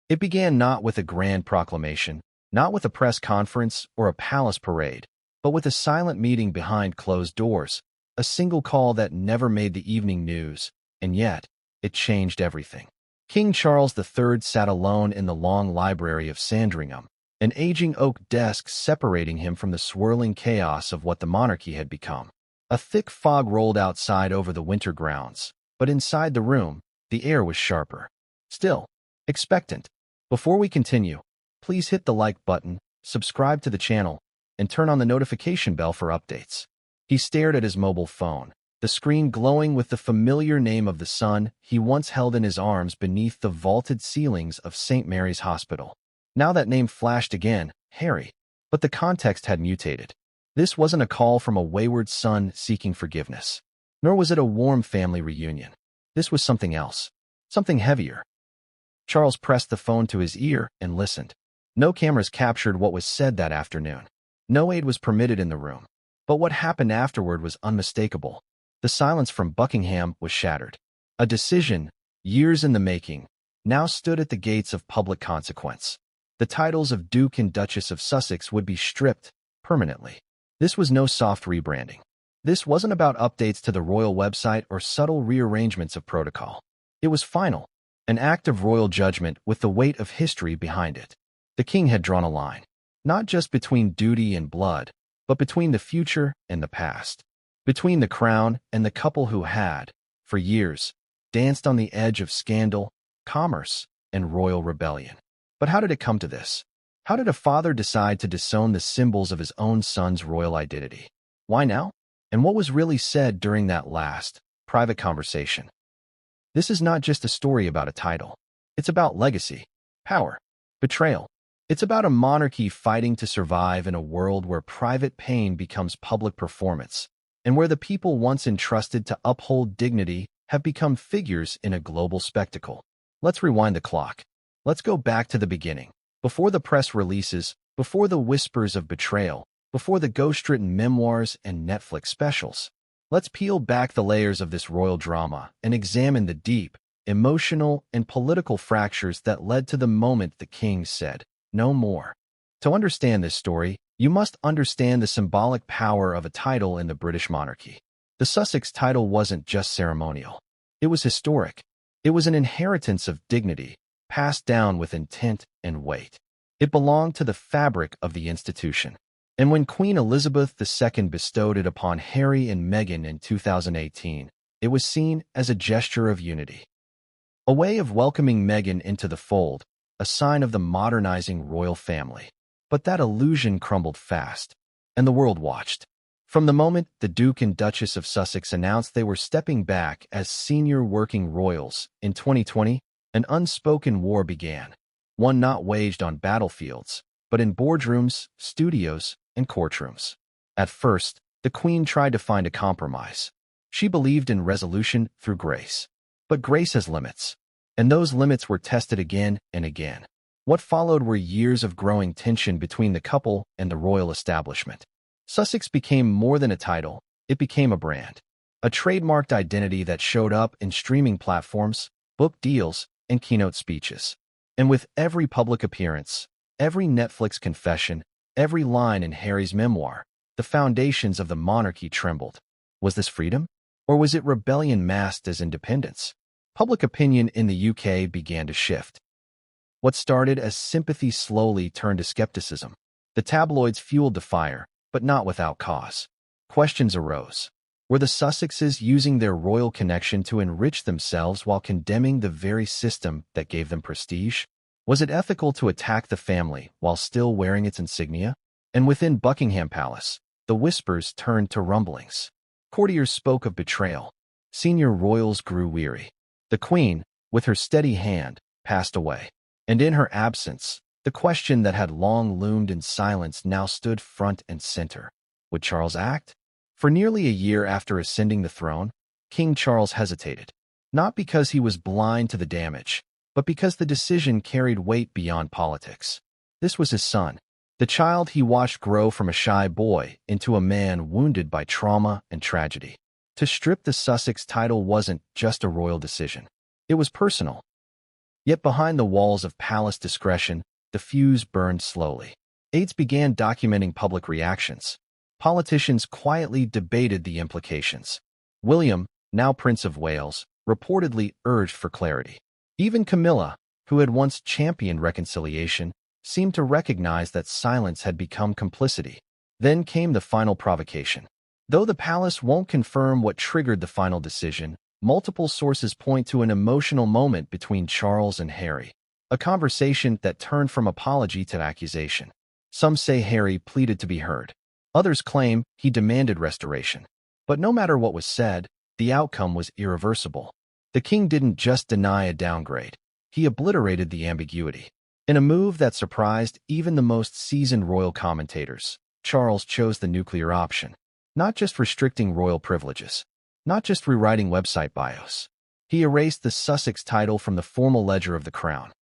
It began not with a grand proclamation, not with a press conference or a palace parade, but with a silent meeting behind closed doors, a single call that never made the evening news, and yet it changed everything. King Charles III sat alone in the long library of Sandringham, an aging oak desk separating him from the swirling chaos of what the monarchy had become. A thick fog rolled outside over the winter grounds, but inside the room, the air was sharper. Still, expectant. Before we continue, please hit the like button, subscribe to the channel, and turn on the notification bell for updates. He stared at his mobile phone, the screen glowing with the familiar name of the son he once held in his arms beneath the vaulted ceilings of St. Mary's Hospital. Now that name flashed again, Harry. But the context had mutated. This wasn't a call from a wayward son seeking forgiveness. Nor was it a warm family reunion. This was something else. Something heavier. Charles pressed the phone to his ear and listened. No cameras captured what was said that afternoon. No aid was permitted in the room. But what happened afterward was unmistakable. The silence from Buckingham was shattered. A decision, years in the making, now stood at the gates of public consequence. The titles of Duke and Duchess of Sussex would be stripped permanently. This was no soft rebranding. This wasn't about updates to the royal website or subtle rearrangements of protocol. It was final, an act of royal judgment with the weight of history behind it. The king had drawn a line, not just between duty and blood, but between the future and the past, between the crown and the couple who had, for years, danced on the edge of scandal, commerce, and royal rebellion. But how did it come to this? How did a father decide to disown the symbols of his own son's royal identity? Why now? And what was really said during that last, private conversation? This is not just a story about a title. It's about legacy, power, betrayal. It's about a monarchy fighting to survive in a world where private pain becomes public performance, and where the people once entrusted to uphold dignity have become figures in a global spectacle. Let's rewind the clock. Let's go back to the beginning. Before the press releases, before the whispers of betrayal, before the ghost-written memoirs and Netflix specials. Let's peel back the layers of this royal drama and examine the deep, emotional, and political fractures that led to the moment the king said, "No more." To understand this story, you must understand the symbolic power of a title in the British monarchy. The Sussex title wasn't just ceremonial. It was historic. It was an inheritance of dignity, passed down with intent and weight. It belonged to the fabric of the institution. And when Queen Elizabeth II bestowed it upon Harry and Meghan in 2018, it was seen as a gesture of unity. A way of welcoming Meghan into the fold, a sign of the modernizing royal family. But that illusion crumbled fast, and the world watched. From the moment the Duke and Duchess of Sussex announced they were stepping back as senior working royals in 2020, an unspoken war began. One not waged on battlefields, but in boardrooms, studios, and courtrooms. At first, the Queen tried to find a compromise. She believed in resolution through grace. But grace has limits, and those limits were tested again and again. What followed were years of growing tension between the couple and the royal establishment. Sussex became more than a title, it became a brand. A trademarked identity that showed up in streaming platforms, book deals, and keynote speeches. And with every public appearance, every Netflix confession, every line in Harry's memoir, the foundations of the monarchy trembled. Was this freedom? Or was it rebellion masked as independence? Public opinion in the UK began to shift. What started as sympathy slowly turned to skepticism. The tabloids fueled the fire, but not without cause. Questions arose. Were the Sussexes using their royal connection to enrich themselves while condemning the very system that gave them prestige? Was it ethical to attack the family while still wearing its insignia? And within Buckingham Palace, the whispers turned to rumblings. Courtiers spoke of betrayal. Senior royals grew weary. The Queen, with her steady hand, passed away. And in her absence, the question that had long loomed in silence now stood front and center. Would Charles act? For nearly a year after ascending the throne, King Charles hesitated. Not because he was blind to the damage, but because the decision carried weight beyond politics. This was his son, the child he watched grow from a shy boy into a man wounded by trauma and tragedy. To strip the Sussex title wasn't just a royal decision. It was personal. Yet behind the walls of palace discretion, the fuse burned slowly. Aides began documenting public reactions. Politicians quietly debated the implications. William, now Prince of Wales, reportedly urged for clarity. Even Camilla, who had once championed reconciliation, seemed to recognize that silence had become complicity. Then came the final provocation. Though the palace won't confirm what triggered the final decision, multiple sources point to an emotional moment between Charles and Harry, a conversation that turned from apology to accusation. Some say Harry pleaded to be heard. Others claim he demanded restoration. But no matter what was said, the outcome was irreversible. The king didn't just deny a downgrade. He obliterated the ambiguity. In a move that surprised even the most seasoned royal commentators, Charles chose the nuclear option, not just restricting royal privileges, not just rewriting website bios. He erased the Sussex title from the formal ledger of the crown.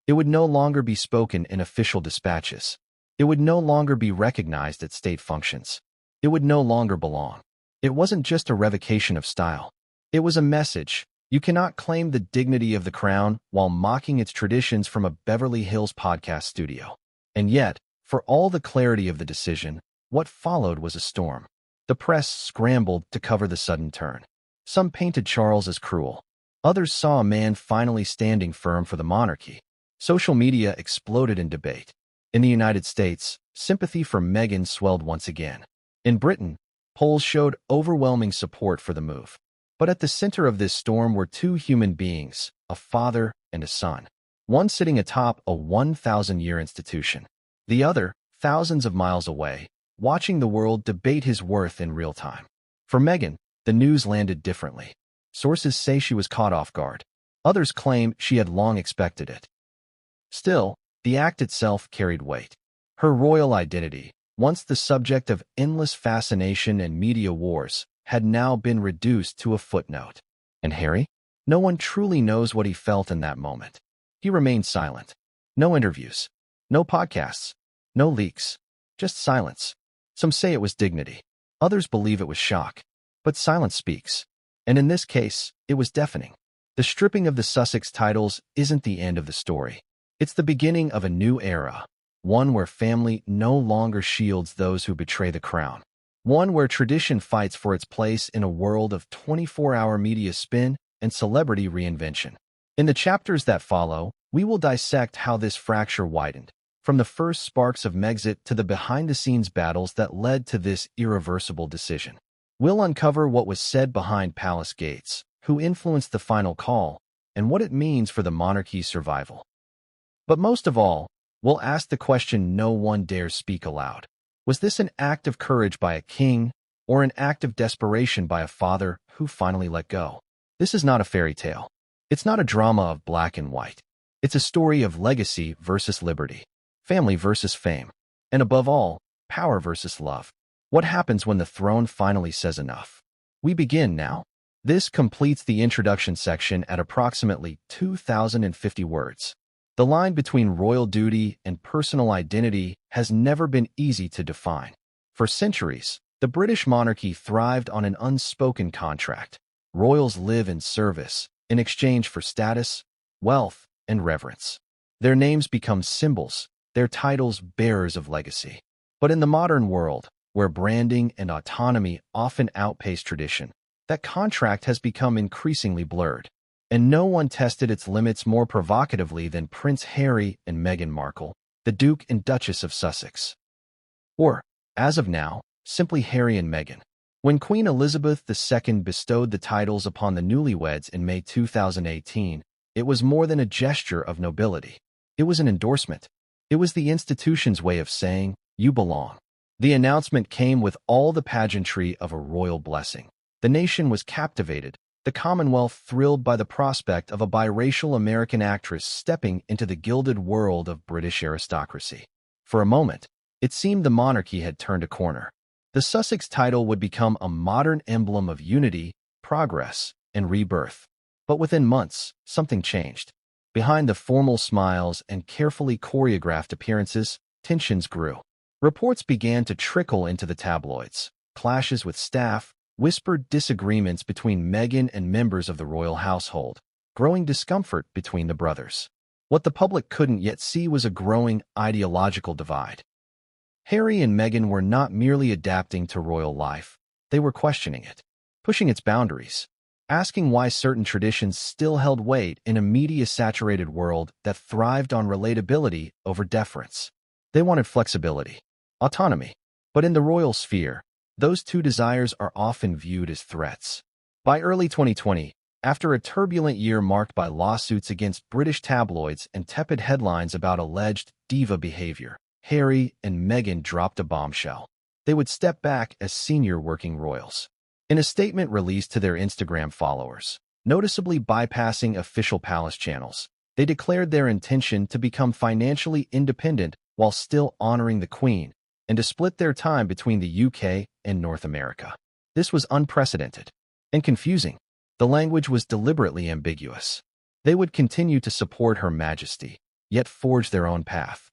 It would no longer be spoken in official dispatches. It would no longer be recognized at state functions. It would no longer belong. It wasn't just a revocation of style. It was a message. You cannot claim the dignity of the crown while mocking its traditions from a Beverly Hills podcast studio. And yet, for all the clarity of the decision, what followed was a storm. The press scrambled to cover the sudden turn. Some painted Charles as cruel. Others saw a man finally standing firm for the monarchy. Social media exploded in debate. In the United States, sympathy for Meghan swelled once again. In Britain, polls showed overwhelming support for the move. But at the center of this storm were two human beings, a father and a son. One sitting atop a 1,000-year institution. The other, thousands of miles away, watching the world debate his worth in real time. For Meghan, the news landed differently. Sources say she was caught off guard. Others claim she had long expected it. Still, the act itself carried weight. Her royal identity, once the subject of endless fascination and media wars, had now been reduced to a footnote. And Harry? No one truly knows what he felt in that moment. He remained silent. No interviews. No podcasts. No leaks. Just silence. Some say it was dignity. Others believe it was shock. But silence speaks. And in this case, it was deafening. The stripping of the Sussex titles isn't the end of the story. It's the beginning of a new era. One where family no longer shields those who betray the crown. One where tradition fights for its place in a world of 24-hour media spin and celebrity reinvention. In the chapters that follow, we will dissect how this fracture widened, from the first sparks of Megxit to the behind-the-scenes battles that led to this irreversible decision. We'll uncover what was said behind palace gates, who influenced the final call, and what it means for the monarchy's survival. But most of all, we'll ask the question no one dares speak aloud. Was this an act of courage by a king, or an act of desperation by a father who finally let go? This is not a fairy tale. It's not a drama of black and white. It's a story of legacy versus liberty, family versus fame, and above all, power versus love. What happens when the throne finally says enough? We begin now. This completes the introduction section at approximately 2,050 words. The line between royal duty and personal identity has never been easy to define. For centuries, the British monarchy thrived on an unspoken contract. Royals live in service, in exchange for status, wealth, and reverence. Their names become symbols, their titles bearers of legacy. But in the modern world, where branding and autonomy often outpace tradition, that contract has become increasingly blurred. And no one tested its limits more provocatively than Prince Harry and Meghan Markle, the Duke and Duchess of Sussex. Or, as of now, simply Harry and Meghan. When Queen Elizabeth II bestowed the titles upon the newlyweds in May 2018, it was more than a gesture of nobility. It was an endorsement. It was the institution's way of saying, "You belong." The announcement came with all the pageantry of a royal blessing. The nation was captivated, the Commonwealth thrilled by the prospect of a biracial American actress stepping into the gilded world of British aristocracy. For a moment, it seemed the monarchy had turned a corner. The Sussex title would become a modern emblem of unity, progress, and rebirth. But within months, something changed. Behind the formal smiles and carefully choreographed appearances, tensions grew. Reports began to trickle into the tabloids. Clashes with staff, whispered disagreements between Meghan and members of the royal household, growing discomfort between the brothers. What the public couldn't yet see was a growing ideological divide. Harry and Meghan were not merely adapting to royal life, they were questioning it, pushing its boundaries, asking why certain traditions still held weight in a media-saturated world that thrived on relatability over deference. They wanted flexibility, autonomy, but in the royal sphere, those two desires are often viewed as threats. By early 2020, after a turbulent year marked by lawsuits against British tabloids and tepid headlines about alleged diva behavior, Harry and Meghan dropped a bombshell. They would step back as senior working royals. In a statement released to their Instagram followers, noticeably bypassing official palace channels, they declared their intention to become financially independent while still honoring the Queen and to split their time between the UK and North America. This was unprecedented and confusing. The language was deliberately ambiguous. They would continue to support Her Majesty, yet forge their own path.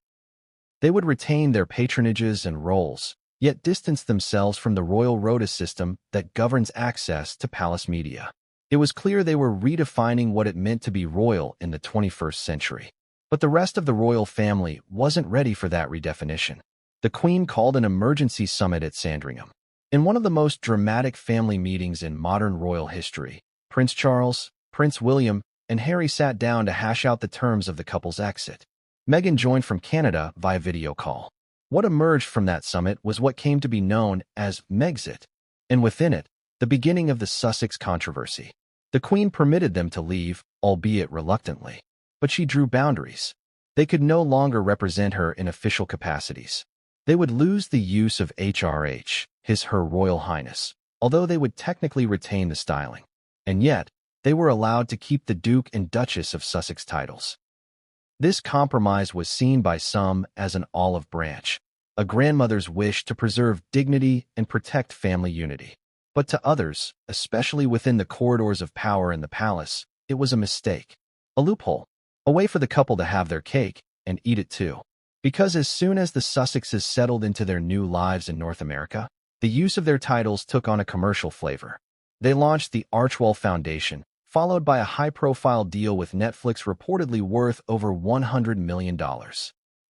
They would retain their patronages and roles, yet distance themselves from the royal rota system that governs access to palace media. It was clear they were redefining what it meant to be royal in the 21st century. But the rest of the royal family wasn't ready for that redefinition. The Queen called an emergency summit at Sandringham. In one of the most dramatic family meetings in modern royal history, Prince Charles, Prince William, and Harry sat down to hash out the terms of the couple's exit. Meghan joined from Canada via video call. What emerged from that summit was what came to be known as Megxit, and within it, the beginning of the Sussex controversy. The Queen permitted them to leave, albeit reluctantly, but she drew boundaries. They could no longer represent her in official capacities. They would lose the use of HRH, Her Royal Highness, although they would technically retain the styling. And yet, they were allowed to keep the Duke and Duchess of Sussex titles. This compromise was seen by some as an olive branch, a grandmother's wish to preserve dignity and protect family unity. But to others, especially within the corridors of power in the palace, it was a mistake, a loophole, a way for the couple to have their cake and eat it too. Because as soon as the Sussexes settled into their new lives in North America, the use of their titles took on a commercial flavor. They launched the Archewell Foundation, followed by a high-profile deal with Netflix reportedly worth over $100 million.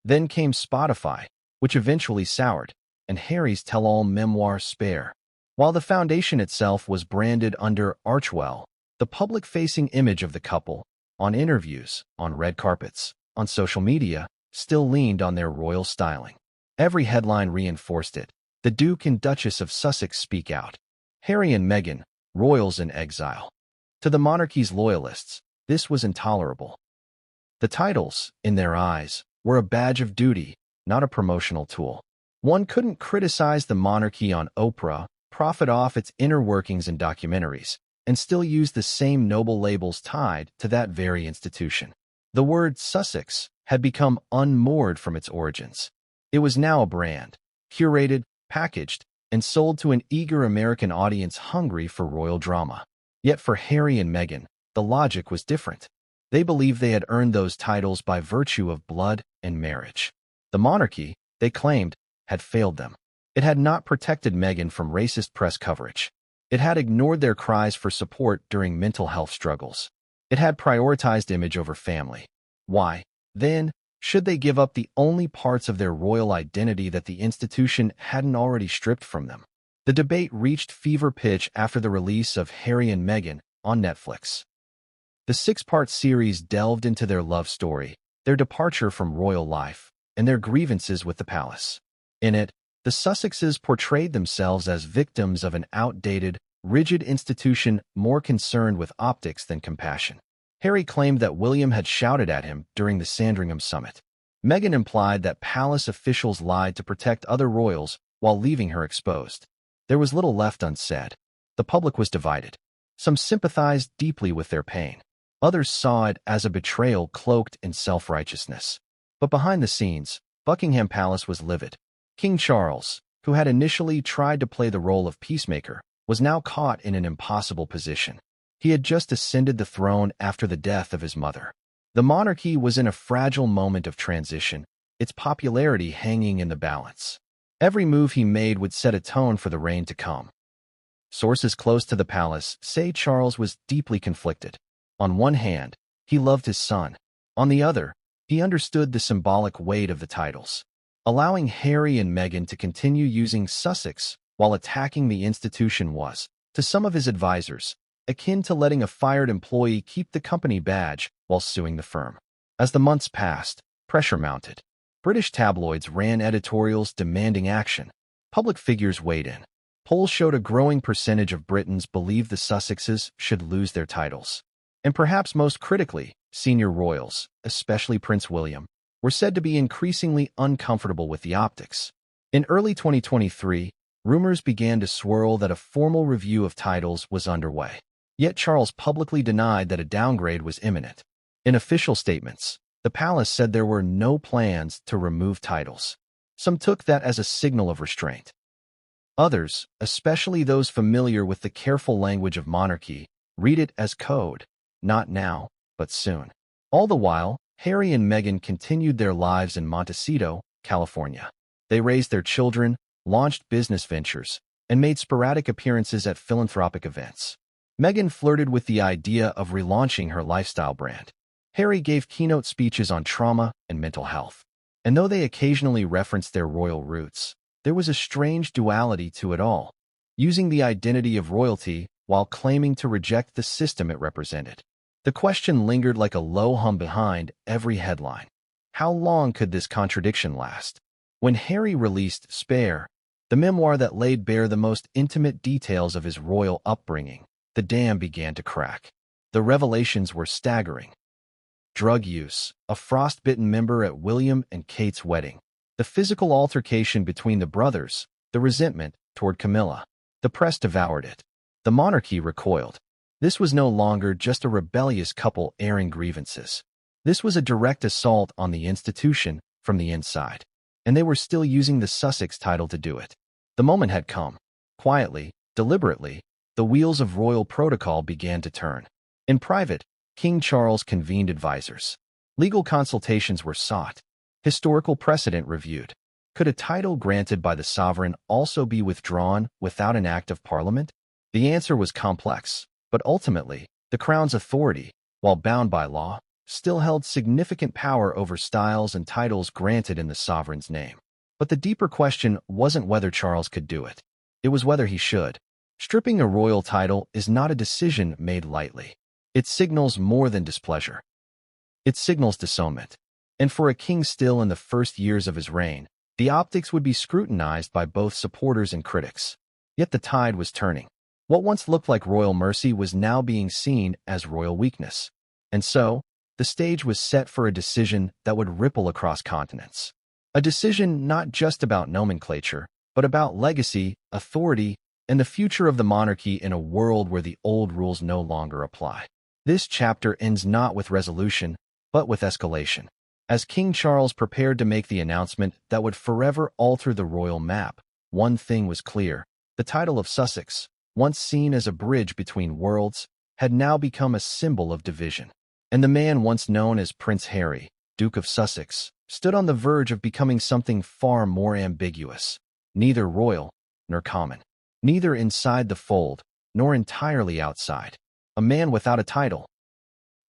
Then came Spotify, which eventually soured, and Harry's tell-all memoir Spare. While the foundation itself was branded under Archewell, the public-facing image of the couple, on interviews, on red carpets, on social media, still leaned on their royal styling. Every headline reinforced it. The Duke and Duchess of Sussex speak out. Harry and Meghan, royals in exile. To the monarchy's loyalists, this was intolerable. The titles, in their eyes, were a badge of duty, not a promotional tool. One couldn't criticize the monarchy on Oprah, profit off its inner workings in documentaries, and still use the same noble labels tied to that very institution. The word Sussex had become unmoored from its origins. It was now a brand, curated, packaged, and sold to an eager American audience hungry for royal drama. Yet for Harry and Meghan, the logic was different. They believed they had earned those titles by virtue of blood and marriage. The monarchy, they claimed, had failed them. It had not protected Meghan from racist press coverage. It had ignored their cries for support during mental health struggles. It had prioritized image over family. Why, then, should they give up the only parts of their royal identity that the institution hadn't already stripped from them? The debate reached fever pitch after the release of Harry and Meghan on Netflix. The six-part series delved into their love story, their departure from royal life, and their grievances with the palace. In it, the Sussexes portrayed themselves as victims of an outdated, rigid institution more concerned with optics than compassion. Harry claimed that William had shouted at him during the Sandringham summit. Meghan implied that palace officials lied to protect other royals while leaving her exposed. There was little left unsaid. The public was divided. Some sympathized deeply with their pain. Others saw it as a betrayal cloaked in self-righteousness. But behind the scenes, Buckingham Palace was livid. King Charles, who had initially tried to play the role of peacemaker, was now caught in an impossible position. He had just ascended the throne after the death of his mother. The monarchy was in a fragile moment of transition, its popularity hanging in the balance. Every move he made would set a tone for the reign to come. Sources close to the palace say Charles was deeply conflicted. On one hand, he loved his son. On the other, he understood the symbolic weight of the titles. Allowing Harry and Meghan to continue using Sussex while attacking the institution was, to some of his advisors, akin to letting a fired employee keep the company badge while suing the firm. As the months passed, pressure mounted. British tabloids ran editorials demanding action. Public figures weighed in. Polls showed a growing percentage of Britons believed the Sussexes should lose their titles. And perhaps most critically, senior royals, especially Prince William, were said to be increasingly uncomfortable with the optics. In early 2023, rumors began to swirl that a formal review of titles was underway. Yet Charles publicly denied that a downgrade was imminent. In official statements, the palace said there were no plans to remove titles. Some took that as a signal of restraint. Others, especially those familiar with the careful language of monarchy, read it as code, not now, but soon. All the while, Harry and Meghan continued their lives in Montecito, California. They raised their children, launched business ventures, and made sporadic appearances at philanthropic events. Meghan flirted with the idea of relaunching her lifestyle brand. Harry gave keynote speeches on trauma and mental health. And though they occasionally referenced their royal roots, there was a strange duality to it all, using the identity of royalty while claiming to reject the system it represented. The question lingered like a low hum behind every headline. How long could this contradiction last? When Harry released Spare, the memoir that laid bare the most intimate details of his royal upbringing, the dam began to crack. The revelations were staggering. Drug use, a frostbitten member at William and Kate's wedding, the physical altercation between the brothers, the resentment toward Camilla. The press devoured it. The monarchy recoiled. This was no longer just a rebellious couple airing grievances. This was a direct assault on the institution from the inside. And they were still using the Sussex title to do it. The moment had come. Quietly, deliberately, the wheels of royal protocol began to turn. In private, King Charles convened advisors. Legal consultations were sought. Historical precedent reviewed. Could a title granted by the sovereign also be withdrawn without an act of parliament? The answer was complex, but ultimately, the crown's authority, while bound by law, still held significant power over styles and titles granted in the sovereign's name. But the deeper question wasn't whether Charles could do it. It was whether he should. Stripping a royal title is not a decision made lightly. It signals more than displeasure. It signals disownment. And for a king still in the first years of his reign, the optics would be scrutinized by both supporters and critics. Yet the tide was turning. What once looked like royal mercy was now being seen as royal weakness. And so, the stage was set for a decision that would ripple across continents. A decision not just about nomenclature, but about legacy, authority, and the future of the monarchy in a world where the old rules no longer apply. This chapter ends not with resolution, but with escalation. As King Charles prepared to make the announcement that would forever alter the royal map, one thing was clear. The title of Sussex, once seen as a bridge between worlds, had now become a symbol of division. And the man once known as Prince Harry, Duke of Sussex, stood on the verge of becoming something far more ambiguous. Neither royal, nor common. Neither inside the fold, nor entirely outside. A man without a title.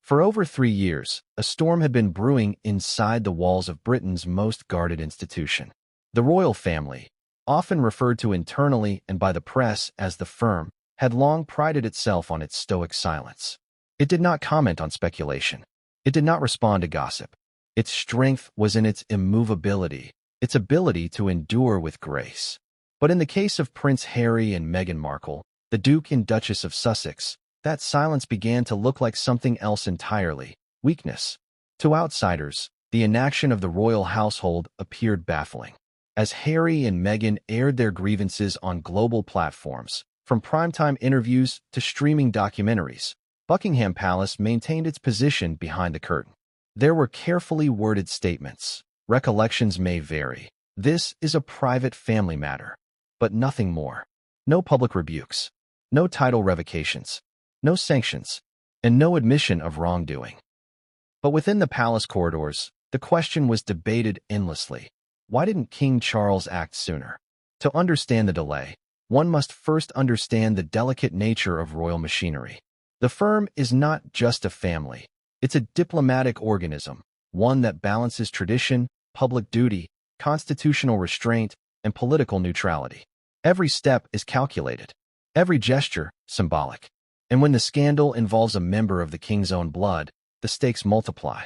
For over 3 years, a storm had been brewing inside the walls of Britain's most guarded institution. The royal family, often referred to internally and by the press as the firm, had long prided itself on its stoic silence. It did not comment on speculation. It did not respond to gossip. Its strength was in its immovability, its ability to endure with grace. But in the case of Prince Harry and Meghan Markle, the Duke and Duchess of Sussex, that silence began to look like something else entirely: weakness. To outsiders, the inaction of the royal household appeared baffling. As Harry and Meghan aired their grievances on global platforms, from primetime interviews to streaming documentaries, Buckingham Palace maintained its position behind the curtain. There were carefully worded statements. Recollections may vary. This is a private family matter. But nothing more. No public rebukes. No title revocations. No sanctions. And no admission of wrongdoing. But within the palace corridors, the question was debated endlessly. Why didn't King Charles act sooner? To understand the delay, one must first understand the delicate nature of royal machinery. The firm is not just a family. It's a diplomatic organism, one that balances tradition, public duty, constitutional restraint, and political neutrality. Every step is calculated, every gesture symbolic. And when the scandal involves a member of the king's own blood, the stakes multiply.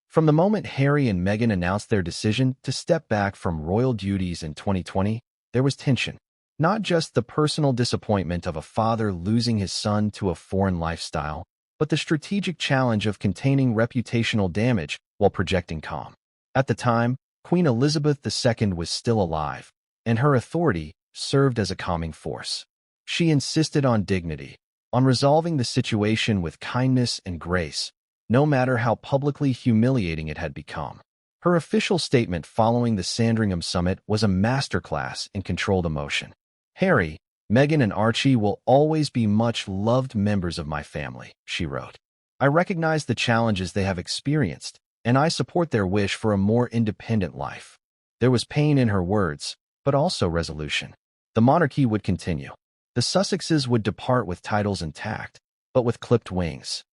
From the moment Harry and Meghan announced their decision to step back from royal duties in 2020, there was tension. Not just the personal disappointment of a father losing his son to a foreign lifestyle, but the strategic challenge of containing reputational damage while projecting calm. At the time, Queen Elizabeth II was still alive, and her authority served as a calming force. She insisted on dignity, on resolving the situation with kindness and grace, no matter how publicly humiliating it had become. Her official statement following the Sandringham summit was a masterclass in controlled emotion. "Harry, Meghan and Archie will always be much-loved members of my family," she wrote. "I recognize the challenges they have experienced, and I support their wish for a more independent life." There was pain in her words, but also resolution. The monarchy would continue. The Sussexes would depart with titles intact, but with clipped wings.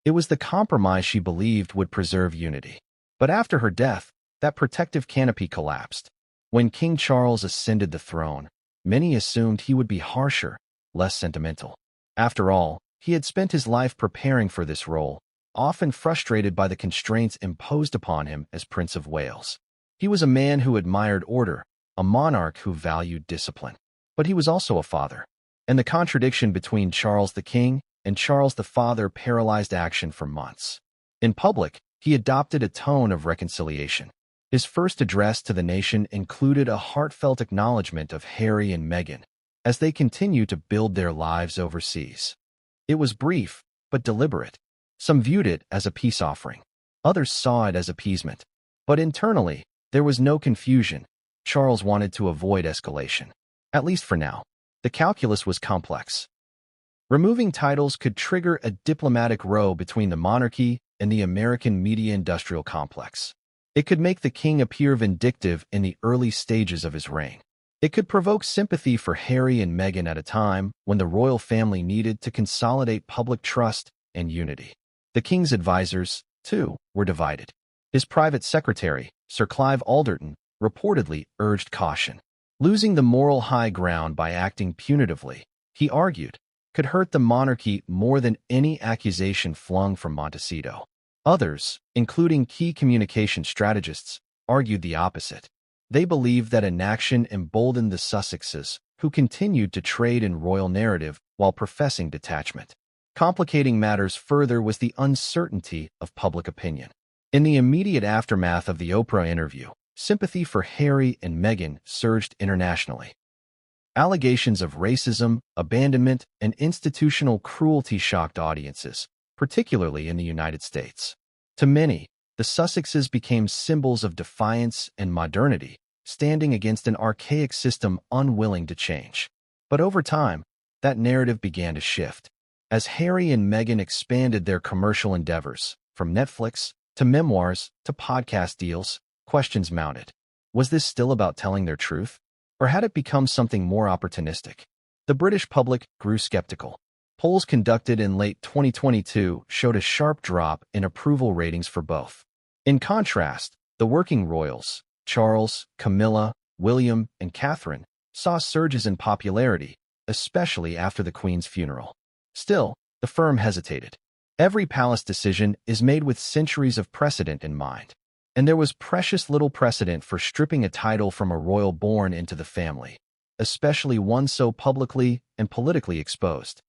It was the compromise she believed would preserve unity. But after her death, that protective canopy collapsed. When King Charles ascended the throne, many assumed he would be harsher, less sentimental. After all, he had spent his life preparing for this role, often frustrated by the constraints imposed upon him as Prince of Wales. He was a man who admired order, a monarch who valued discipline. But he was also a father, and the contradiction between Charles the King and Charles the Father paralyzed action for months. In public, he adopted a tone of reconciliation. His first address to the nation included a heartfelt acknowledgement of Harry and Meghan as they continue to build their lives overseas. It was brief, but deliberate. Some viewed it as a peace offering. Others saw it as appeasement. But internally, there was no confusion. Charles wanted to avoid escalation. At least for now. The calculus was complex. Removing titles could trigger a diplomatic row between the monarchy and the American media-industrial complex. It could make the king appear vindictive in the early stages of his reign. It could provoke sympathy for Harry and Meghan at a time when the royal family needed to consolidate public trust and unity. The king's advisors, too, were divided. His private secretary, Sir Clive Alderton, reportedly urged caution. Losing the moral high ground by acting punitively, he argued, could hurt the monarchy more than any accusation flung from Montecito. Others, including key communication strategists, argued the opposite. They believed that inaction emboldened the Sussexes, who continued to trade in royal narrative while professing detachment. Complicating matters further was the uncertainty of public opinion. In the immediate aftermath of the Oprah interview, sympathy for Harry and Meghan surged internationally. Allegations of racism, abandonment, and institutional cruelty shocked audiences, particularly in the United States. To many, the Sussexes became symbols of defiance and modernity, standing against an archaic system unwilling to change. But over time, that narrative began to shift. As Harry and Meghan expanded their commercial endeavors, from Netflix to memoirs to podcast deals, questions mounted. Was this still about telling their truth? Or had it become something more opportunistic? The British public grew skeptical. Polls conducted in late 2022 showed a sharp drop in approval ratings for both. In contrast, the working royals, Charles, Camilla, William, and Catherine, saw surges in popularity, especially after the Queen's funeral. Still, the firm hesitated. Every palace decision is made with centuries of precedent in mind. And there was precious little precedent for stripping a title from a royal born into the family, especially one so publicly and politically exposed.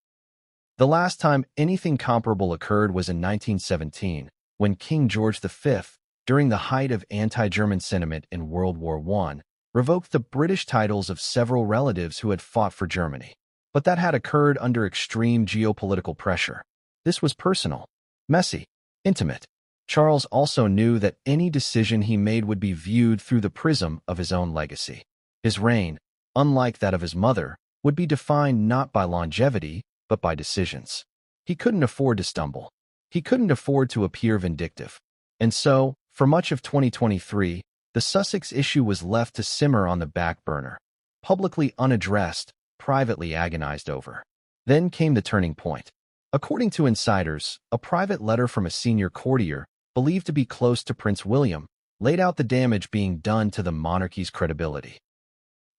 The last time anything comparable occurred was in 1917, when King George V, during the height of anti-German sentiment in World War I, revoked the British titles of several relatives who had fought for Germany. But that had occurred under extreme geopolitical pressure. This was personal, messy, intimate. Charles also knew that any decision he made would be viewed through the prism of his own legacy. His reign, unlike that of his mother, would be defined not by longevity, but by decisions. He couldn't afford to stumble. He couldn't afford to appear vindictive. And so, for much of 2023, the Sussex issue was left to simmer on the back burner, publicly unaddressed, privately agonized over. Then came the turning point. According to insiders, a private letter from a senior courtier, believed to be close to Prince William, laid out the damage being done to the monarchy's credibility.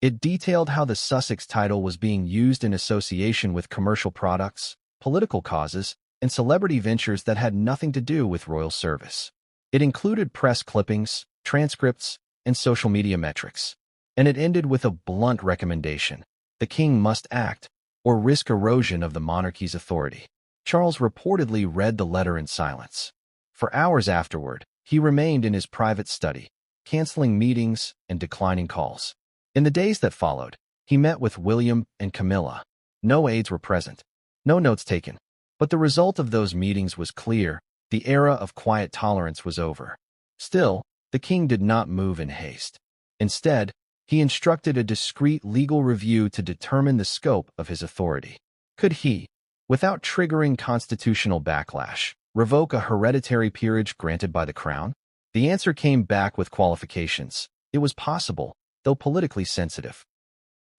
It detailed how the Sussex title was being used in association with commercial products, political causes, and celebrity ventures that had nothing to do with royal service. It included press clippings, transcripts, and social media metrics. And it ended with a blunt recommendation: the king must act, or risk erosion of the monarchy's authority. Charles reportedly read the letter in silence. For hours afterward, he remained in his private study, canceling meetings and declining calls. In the days that followed, he met with William and Camilla. No aides were present, no notes taken. But the result of those meetings was clear: the era of quiet tolerance was over. Still, the king did not move in haste. Instead, he instructed a discreet legal review to determine the scope of his authority. Could he, without triggering constitutional backlash, revoke a hereditary peerage granted by the crown? The answer came back with qualifications. It was possible, though politically sensitive.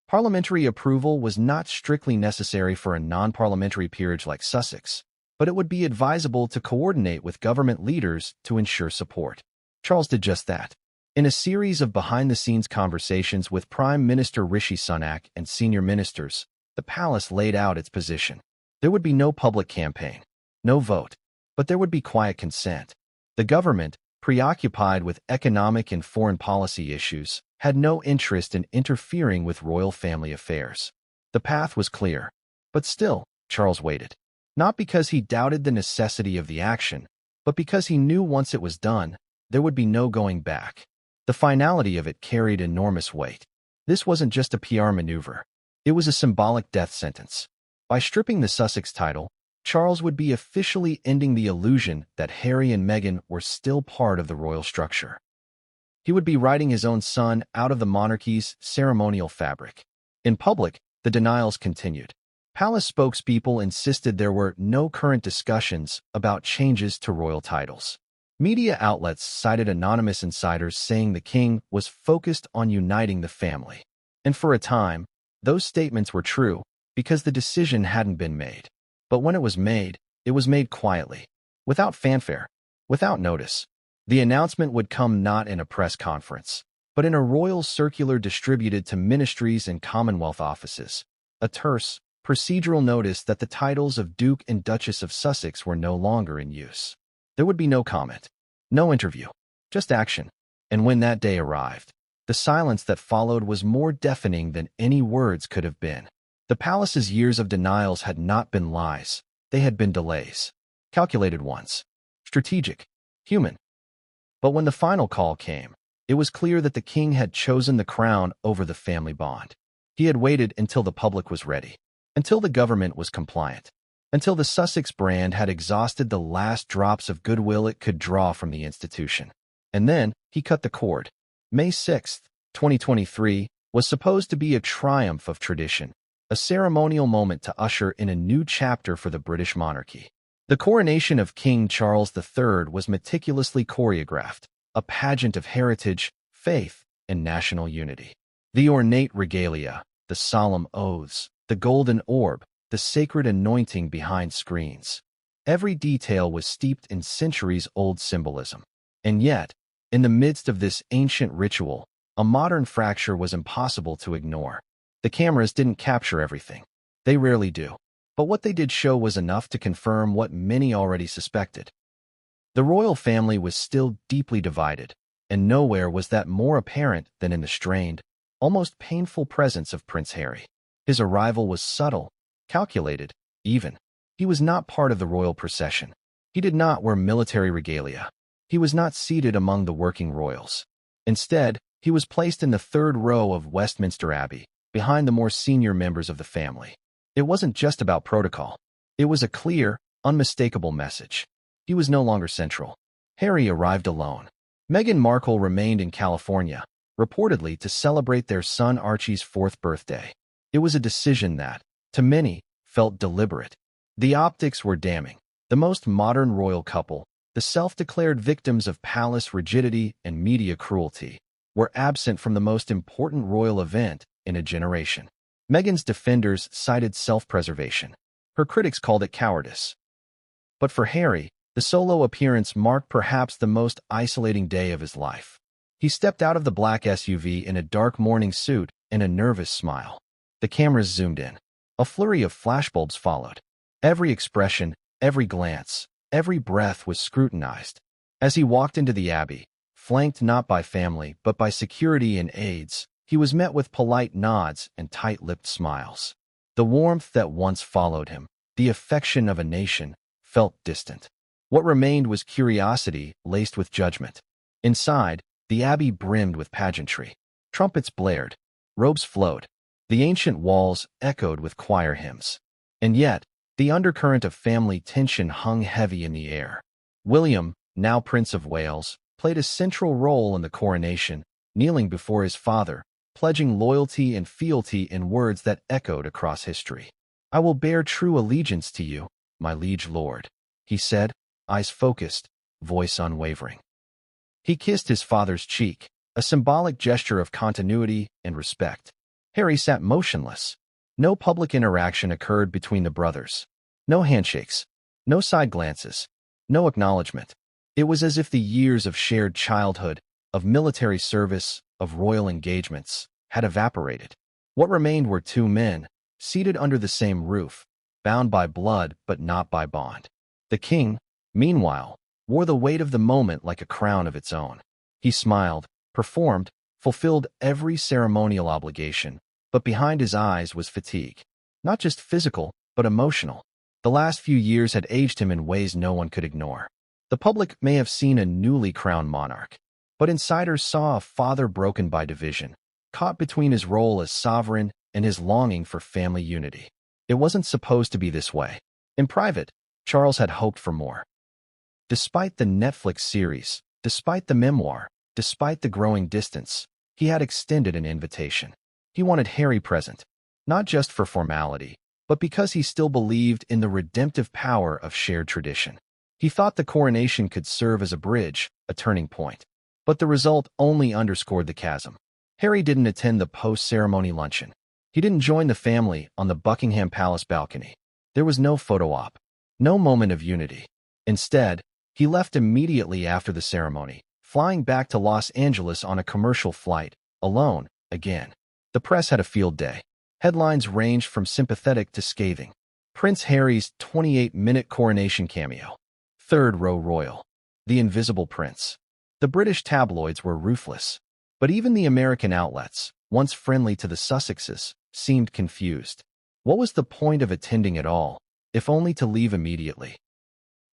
Parliamentary approval was not strictly necessary for a non-parliamentary peerage like Sussex, but it would be advisable to coordinate with government leaders to ensure support. Charles did just that. In a series of behind-the-scenes conversations with Prime Minister Rishi Sunak and senior ministers, the palace laid out its position. There would be no public campaign, no vote, but there would be quiet consent. The government, preoccupied with economic and foreign policy issues, had no interest in interfering with royal family affairs. The path was clear, but still, Charles waited. Not because he doubted the necessity of the action, but because he knew once it was done, there would be no going back. The finality of it carried enormous weight. This wasn't just a PR maneuver. It was a symbolic death sentence. By stripping the Sussex title, Charles would be officially ending the illusion that Harry and Meghan were still part of the royal structure. He would be writing his own son out of the monarchy's ceremonial fabric. In public, the denials continued. Palace spokespeople insisted there were no current discussions about changes to royal titles. Media outlets cited anonymous insiders saying the king was focused on uniting the family. And for a time, those statements were true, because the decision hadn't been made. But when it was made quietly, without fanfare, without notice. The announcement would come not in a press conference, but in a royal circular distributed to ministries and Commonwealth offices. A terse, procedural notice that the titles of Duke and Duchess of Sussex were no longer in use. There would be no comment, no interview, just action. And when that day arrived, the silence that followed was more deafening than any words could have been. The palace's years of denials had not been lies. They had been delays. Calculated ones. Strategic. Human. But when the final call came, it was clear that the king had chosen the crown over the family bond. He had waited until the public was ready, until the government was compliant, until the Sussex brand had exhausted the last drops of goodwill it could draw from the institution. And then he cut the cord. May 6, 2023, was supposed to be a triumph of tradition, a ceremonial moment to usher in a new chapter for the British monarchy. The coronation of King Charles III was meticulously choreographed, a pageant of heritage, faith, and national unity. The ornate regalia, the solemn oaths, the golden orb, the sacred anointing behind screens. Every detail was steeped in centuries-old symbolism. And yet, in the midst of this ancient ritual, a modern fracture was impossible to ignore. The cameras didn't capture everything. They rarely do. But what they did show was enough to confirm what many already suspected. The royal family was still deeply divided, and nowhere was that more apparent than in the strained, almost painful presence of Prince Harry. His arrival was subtle, calculated, even. He was not part of the royal procession. He did not wear military regalia. He was not seated among the working royals. Instead, he was placed in the third row of Westminster Abbey, behind the more senior members of the family. It wasn't just about protocol. It was a clear, unmistakable message. He was no longer central. Harry arrived alone. Meghan Markle remained in California, reportedly to celebrate their son Archie's 4th birthday. It was a decision that, to many, felt deliberate. The optics were damning. The most modern royal couple, the self-declared victims of palace rigidity and media cruelty, were absent from the most important royal event in a generation. Meghan's defenders cited self-preservation. Her critics called it cowardice. But for Harry, the solo appearance marked perhaps the most isolating day of his life. He stepped out of the black SUV in a dark morning suit and a nervous smile. The cameras zoomed in. A flurry of flashbulbs followed. Every expression, every glance, every breath was scrutinized. As he walked into the Abbey, flanked not by family but by security and aides, he was met with polite nods and tight-lipped smiles. The warmth that once followed him, the affection of a nation, felt distant. What remained was curiosity laced with judgment. Inside, the Abbey brimmed with pageantry. Trumpets blared. Robes flowed. The ancient walls echoed with choir hymns. And yet, the undercurrent of family tension hung heavy in the air. William, now Prince of Wales, played a central role in the coronation, kneeling before his father, pledging loyalty and fealty in words that echoed across history. "I will bear true allegiance to you, my liege lord," he said, eyes focused, voice unwavering. He kissed his father's cheek, a symbolic gesture of continuity and respect. Harry sat motionless. No public interaction occurred between the brothers. No handshakes, no side glances, no acknowledgement. It was as if the years of shared childhood, of military service, of royal engagements, had evaporated. What remained were two men, seated under the same roof, bound by blood but not by bond. The king, meanwhile, wore the weight of the moment like a crown of its own. He smiled, performed, fulfilled every ceremonial obligation, but behind his eyes was fatigue. Not just physical, but emotional. The last few years had aged him in ways no one could ignore. The public may have seen a newly crowned monarch, but insiders saw a father broken by division, caught between his role as sovereign and his longing for family unity. It wasn't supposed to be this way. In private, Charles had hoped for more. Despite the Netflix series, despite the memoir, despite the growing distance, he had extended an invitation. He wanted Harry present, not just for formality, but because he still believed in the redemptive power of shared tradition. He thought the coronation could serve as a bridge, a turning point. But the result only underscored the chasm. Harry didn't attend the post-ceremony luncheon. He didn't join the family on the Buckingham Palace balcony. There was no photo op, no moment of unity. Instead, he left immediately after the ceremony, flying back to Los Angeles on a commercial flight, alone, again. The press had a field day. Headlines ranged from sympathetic to scathing. Prince Harry's 28-minute coronation cameo. Third row royal. The Invisible Prince. The British tabloids were ruthless. But even the American outlets, once friendly to the Sussexes, seemed confused. What was the point of attending at all, if only to leave immediately?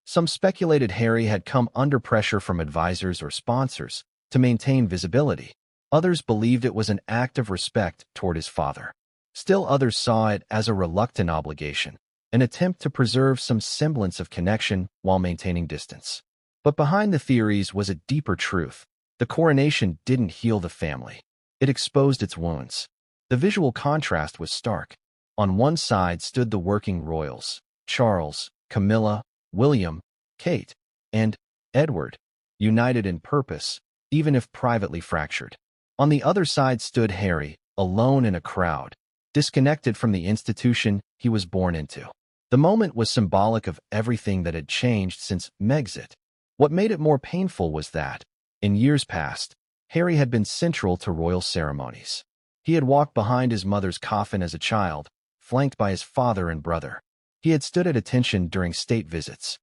Some speculated Harry had come under pressure from advisors or sponsors to maintain visibility. Others believed it was an act of respect toward his father. Still others saw it as a reluctant obligation, an attempt to preserve some semblance of connection while maintaining distance. But behind the theories was a deeper truth. The coronation didn't heal the family. It exposed its wounds. The visual contrast was stark. On one side stood the working royals, Charles, Camilla, William, Kate, and Edward, united in purpose, even if privately fractured. On the other side stood Harry, alone in a crowd, disconnected from the institution he was born into. The moment was symbolic of everything that had changed since Megxit. What made it more painful was that, in years past, Harry had been central to royal ceremonies. He had walked behind his mother's coffin as a child, flanked by his father and brother. He had stood at attention during state visits.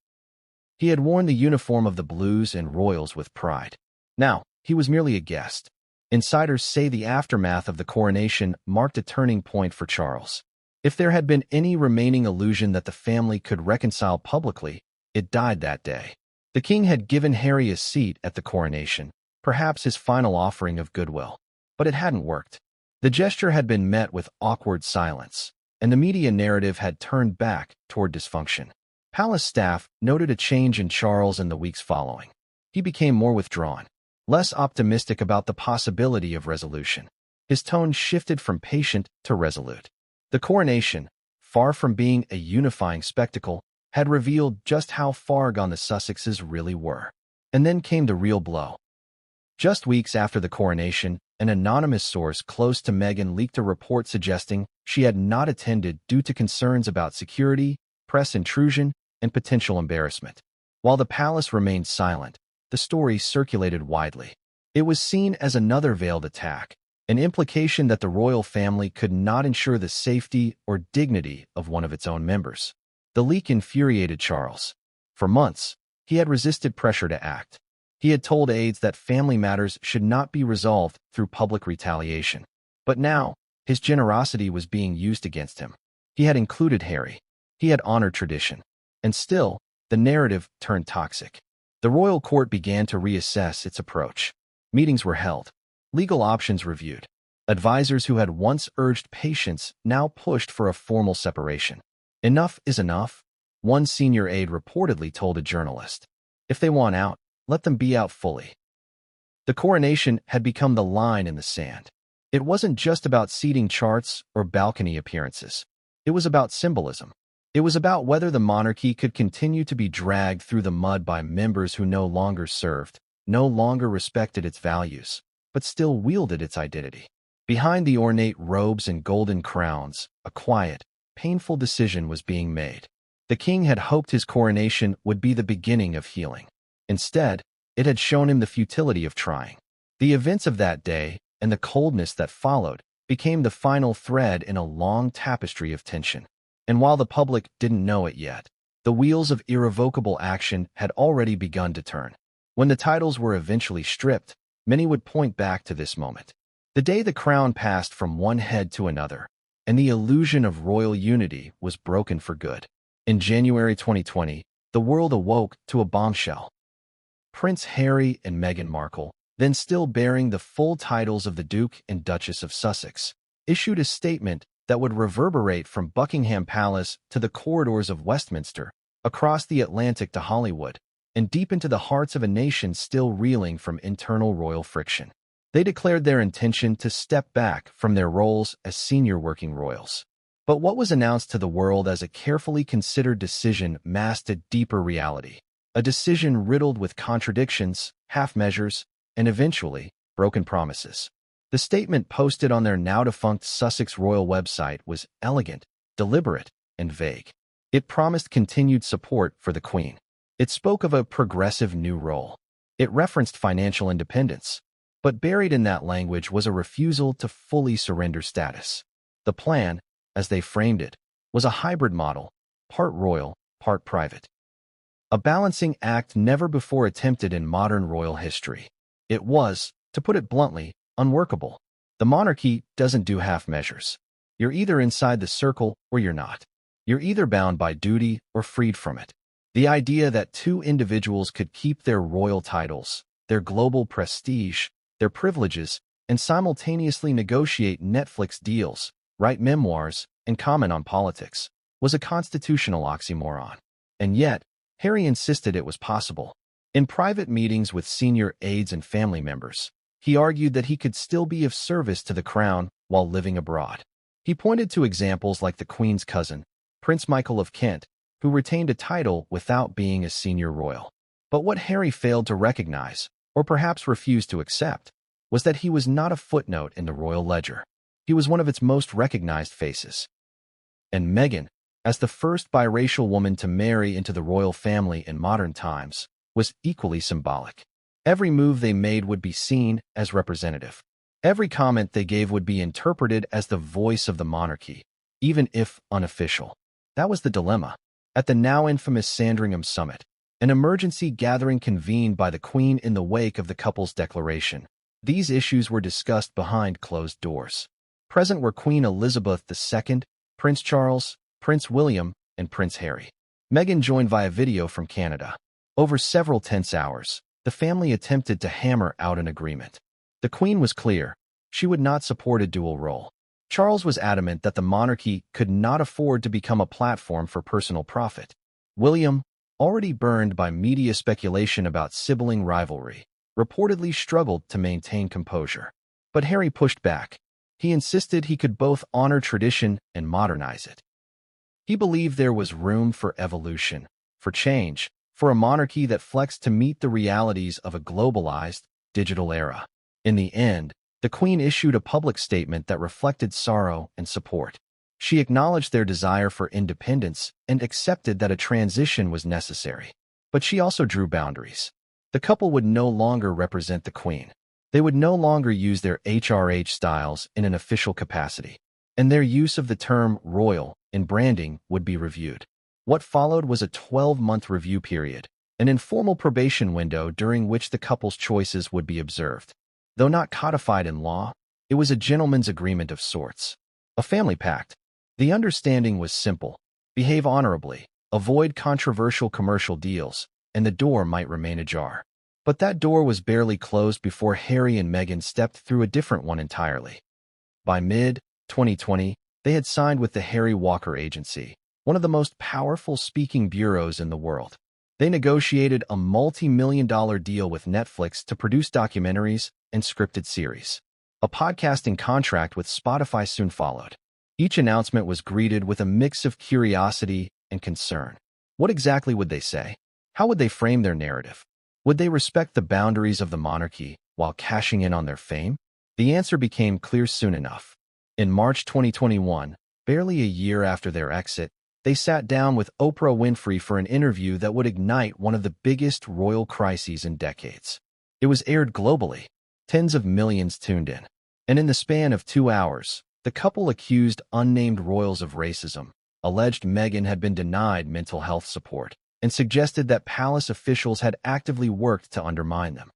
He had worn the uniform of the Blues and Royals with pride. Now, he was merely a guest. Insiders say the aftermath of the coronation marked a turning point for Charles. If there had been any remaining illusion that the family could reconcile publicly, it died that day. The king had given Harry a seat at the coronation, perhaps his final offering of goodwill. But it hadn't worked. The gesture had been met with awkward silence, and the media narrative had turned back toward dysfunction. Palace staff noted a change in Charles in the weeks following. He became more withdrawn, less optimistic about the possibility of resolution. His tone shifted from patient to resolute. The coronation, far from being a unifying spectacle, had revealed just how far gone the Sussexes really were. And then came the real blow. Just weeks after the coronation, an anonymous source close to Meghan leaked a report suggesting she had not attended due to concerns about security press intrusion, and potential embarrassment. While the palace remained silent, the story circulated widely. It was seen as another veiled attack, an implication that the royal family could not ensure the safety or dignity of one of its own members. The leak infuriated Charles. For months, he had resisted pressure to act. He had told aides that family matters should not be resolved through public retaliation. But now, his generosity was being used against him. He had included Harry. He had honored tradition. And still, the narrative turned toxic. The royal court began to reassess its approach. Meetings were held. Legal options reviewed. Advisors who had once urged patience now pushed for a formal separation. Enough is enough, one senior aide reportedly told a journalist. If they want out, let them be out fully. The coronation had become the line in the sand. It wasn't just about seating charts or balcony appearances. It was about symbolism. It was about whether the monarchy could continue to be dragged through the mud by members who no longer served, no longer respected its values, but still wielded its identity. Behind the ornate robes and golden crowns, a quiet, painful decision was being made. The king had hoped his coronation would be the beginning of healing. Instead, it had shown him the futility of trying. The events of that day, and the coldness that followed, became the final thread in a long tapestry of tension. And while the public didn't know it yet, the wheels of irrevocable action had already begun to turn. When the titles were eventually stripped, many would point back to this moment. The day the crown passed from one head to another, and the illusion of royal unity was broken for good. In January 2020, the world awoke to a bombshell. Prince Harry and Meghan Markle, then still bearing the full titles of the Duke and Duchess of Sussex, issued a statement that would reverberate from Buckingham Palace to the corridors of Westminster, across the Atlantic to Hollywood, and deep into the hearts of a nation still reeling from internal royal friction. They declared their intention to step back from their roles as senior working royals. But what was announced to the world as a carefully considered decision masked a deeper reality, a decision riddled with contradictions, half-measures, and eventually, broken promises. The statement posted on their now-defunct Sussex royal website was elegant, deliberate, and vague. It promised continued support for the Queen. It spoke of a progressive new role. It referenced financial independence. But buried in that language was a refusal to fully surrender status. The plan, as they framed it, was a hybrid model, part royal, part private. A balancing act never before attempted in modern royal history. It was, to put it bluntly, unworkable. The monarchy doesn't do half measures. You're either inside the circle or you're not. You're either bound by duty or freed from it. The idea that two individuals could keep their royal titles, their global prestige, their privileges, and simultaneously negotiate Netflix deals, write memoirs, and comment on politics, was a constitutional oxymoron. And yet, Harry insisted it was possible. In private meetings with senior aides and family members, he argued that he could still be of service to the crown while living abroad. He pointed to examples like the Queen's cousin, Prince Michael of Kent, who retained a title without being a senior royal. But what Harry failed to recognize, or perhaps refused to accept, was that he was not a footnote in the royal ledger. He was one of its most recognized faces. And Meghan, as the first biracial woman to marry into the royal family in modern times, was equally symbolic. Every move they made would be seen as representative. Every comment they gave would be interpreted as the voice of the monarchy, even if unofficial. That was the dilemma. At the now infamous Sandringham Summit, an emergency gathering convened by the Queen in the wake of the couple's declaration, these issues were discussed behind closed doors. Present were Queen Elizabeth II, Prince Charles, Prince William, and Prince Harry. Meghan joined via video from Canada. Over several tense hours, the family attempted to hammer out an agreement. The Queen was clear. She would not support a dual role. Charles was adamant that the monarchy could not afford to become a platform for personal profit. William, already burned by media speculation about sibling rivalry, reportedly struggled to maintain composure. But Harry pushed back. He insisted he could both honor tradition and modernize it. He believed there was room for evolution, for change, for a monarchy that flexed to meet the realities of a globalized, digital era. In the end, the Queen issued a public statement that reflected sorrow and support. She acknowledged their desire for independence and accepted that a transition was necessary. But she also drew boundaries. The couple would no longer represent the Queen. They would no longer use their HRH styles in an official capacity, and their use of the term royal in branding would be reviewed. What followed was a 12-month review period, an informal probation window during which the couple's choices would be observed. Though not codified in law, it was a gentleman's agreement of sorts, a family pact. The understanding was simple: behave honorably, avoid controversial commercial deals, and the door might remain ajar. But that door was barely closed before Harry and Meghan stepped through a different one entirely. By mid-2020, they had signed with the Harry Walker Agency, one of the most powerful speaking bureaus in the world. They negotiated a multi-million-dollar deal with Netflix to produce documentaries and scripted series. A podcasting contract with Spotify soon followed. Each announcement was greeted with a mix of curiosity and concern. What exactly would they say? How would they frame their narrative? Would they respect the boundaries of the monarchy while cashing in on their fame? The answer became clear soon enough. In March 2021, barely a year after their exit, they sat down with Oprah Winfrey for an interview that would ignite one of the biggest royal crises in decades. It was aired globally. Tens of millions tuned in. And in the span of 2 hours, the couple accused unnamed royals of racism, alleged Meghan had been denied mental health support, and suggested that palace officials had actively worked to undermine them.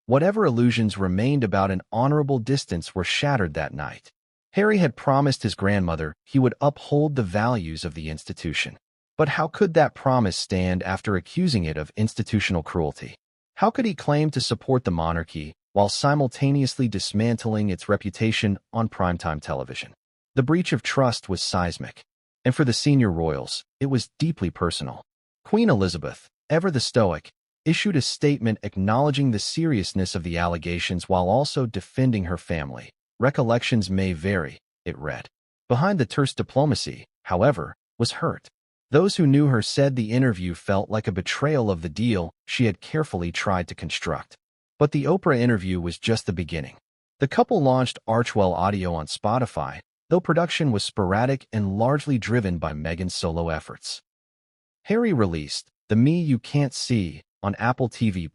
Whatever illusions remained about an honorable distance were shattered that night. Harry had promised his grandmother he would uphold the values of the institution. But how could that promise stand after accusing it of institutional cruelty? How could he claim to support the monarchy while simultaneously dismantling its reputation on primetime television? The breach of trust was seismic, and for the senior royals, it was deeply personal. Queen Elizabeth, ever the stoic, issued a statement acknowledging the seriousness of the allegations while also defending her family. Recollections may vary, it read. Behind the terse diplomacy, however, was hurt. Those who knew her said the interview felt like a betrayal of the deal she had carefully tried to construct. But the Oprah interview was just the beginning. The couple launched Archwell Audio on Spotify, though production was sporadic and largely driven by Meghan's solo efforts. Harry released The Me You Can't See on Apple TV+,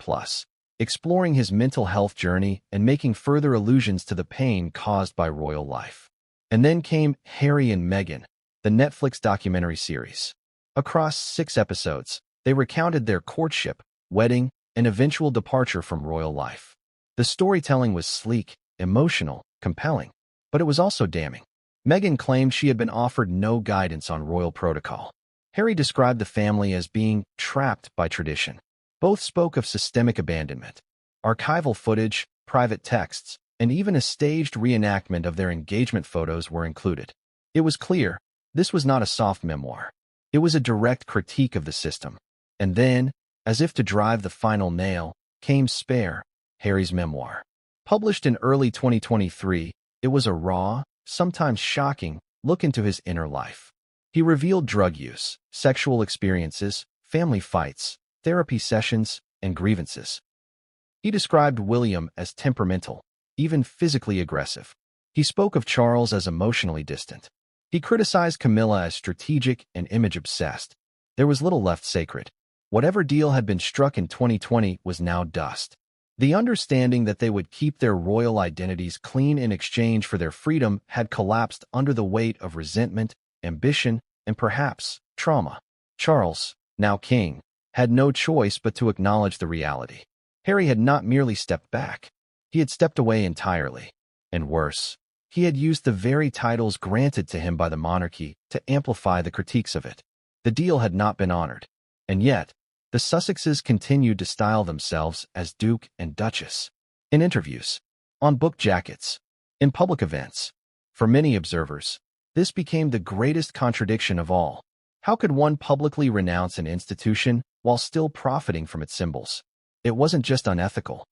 exploring his mental health journey and making further allusions to the pain caused by royal life. And then came Harry and Meghan, the Netflix documentary series. Across 6 episodes, they recounted their courtship, wedding, and eventual departure from royal life. The storytelling was sleek, emotional, compelling, but it was also damning. Meghan claimed she had been offered no guidance on royal protocol. Harry described the family as being trapped by tradition. Both spoke of systemic abandonment. Archival footage, private texts, and even a staged reenactment of their engagement photos were included. It was clear, this was not a soft memoir. It was a direct critique of the system. And then, as if to drive the final nail, came Spare, Harry's memoir. Published in early 2023, it was a raw, sometimes shocking, look into his inner life. He revealed drug use, sexual experiences, family fights, therapy sessions, and grievances. He described William as temperamental, even physically aggressive. He spoke of Charles as emotionally distant. He criticized Camilla as strategic and image-obsessed. There was little left sacred. Whatever deal had been struck in 2020 was now dust. The understanding that they would keep their royal identities clean in exchange for their freedom had collapsed under the weight of resentment, ambition, and perhaps trauma. Charles, now king, had no choice but to acknowledge the reality. Harry had not merely stepped back. He had stepped away entirely. And worse, he had used the very titles granted to him by the monarchy to amplify the critiques of it. The deal had not been honored. And yet, the Sussexes continued to style themselves as Duke and Duchess. In interviews, on book jackets, in public events. For many observers, this became the greatest contradiction of all. How could one publicly renounce an institution while still profiting from its symbols? It wasn't just unethical.